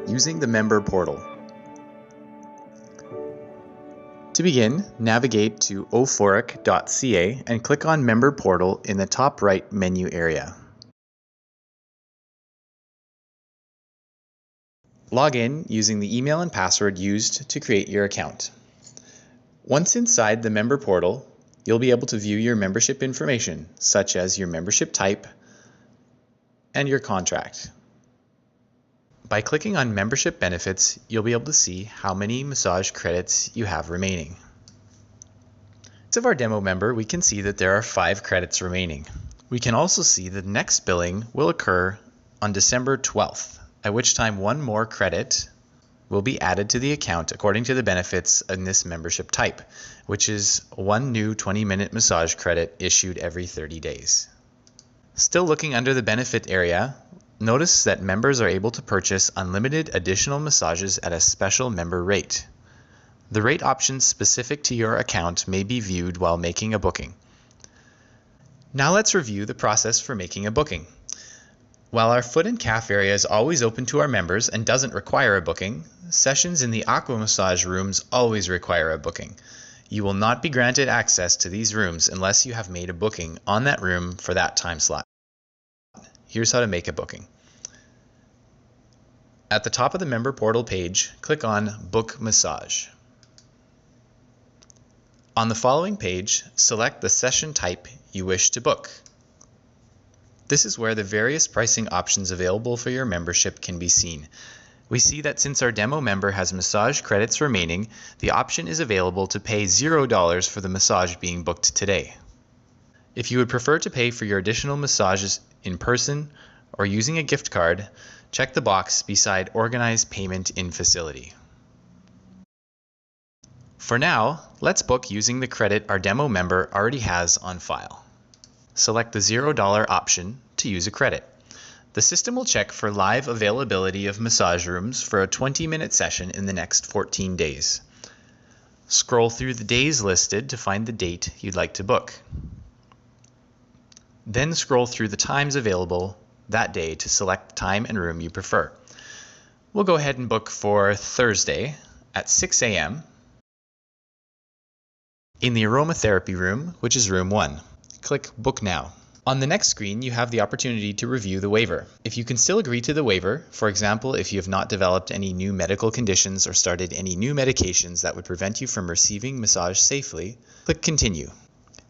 Using the member portal. To begin, navigate to eauphoric.ca and click on Member Portal in the top right menu area. Log in using the email and password used to create your account. Once inside the member portal, you'll be able to view your membership information, such as your membership type and your contract. By clicking on Membership Benefits, you'll be able to see how many massage credits you have remaining. As of our demo member, we can see that there are 5 credits remaining. We can also see that the next billing will occur on December 12th. At which time 1 more credit will be added to the account according to the benefits in this membership type, which is 1 new 20-minute massage credit issued every 30 days. Still looking under the benefit area, notice that members are able to purchase unlimited additional massages at a special member rate. The rate options specific to your account may be viewed while making a booking. Now let's review the process for making a booking. While our foot and calf area is always open to our members and doesn't require a booking, sessions in the Aqua massage rooms always require a booking. You will not be granted access to these rooms unless you have made a booking on that room for that time slot. Here's how to make a booking. At the top of the member portal page, click on Book Massage. On the following page, select the session type you wish to book. This is where the various pricing options available for your membership can be seen. We see that since our demo member has massage credits remaining, the option is available to pay $0 for the massage being booked today. If you would prefer to pay for your additional massages in person or using a gift card, check the box beside Organize Payment in Facility. For now, let's book using the credit our demo member already has on file. Select the $0 option to use a credit. The system will check for live availability of massage rooms for a 20-minute session in the next 14 days. Scroll through the days listed to find the date you'd like to book. Then scroll through the times available that day to select the time and room you prefer. We'll go ahead and book for Thursday at 6 a.m. in the aromatherapy room, which is room 1. Click Book Now. On the next screen, you have the opportunity to review the waiver. If you can still agree to the waiver, for example, if you have not developed any new medical conditions or started any new medications that would prevent you from receiving massage safely, click Continue.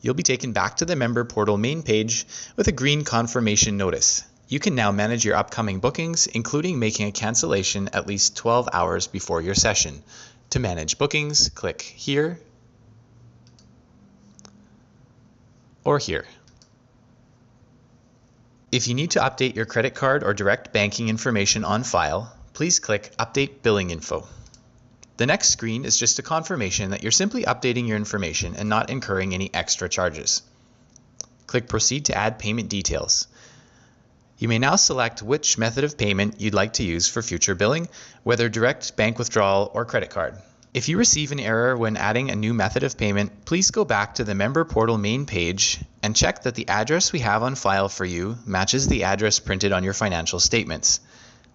You'll be taken back to the member portal main page with a green confirmation notice. You can now manage your upcoming bookings, including making a cancellation at least 12 hours before your session. To manage bookings, click here or here. If you need to update your credit card or direct banking information on file, please click Update Billing Info. The next screen is just a confirmation that you're simply updating your information and not incurring any extra charges. Click Proceed to add payment details. You may now select which method of payment you'd like to use for future billing, whether direct bank withdrawal or credit card. If you receive an error when adding a new method of payment, please go back to the member portal main page and check that the address we have on file for you matches the address printed on your financial statements.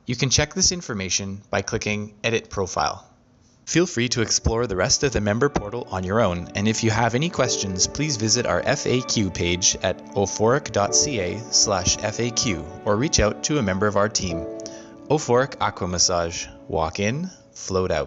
You can check this information by clicking Edit Profile. Feel free to explore the rest of the member portal on your own, and if you have any questions, please visit our FAQ page at eauphoric.ca/FAQ or reach out to a member of our team. Euphoric Aqua Massage. Walk in, float out.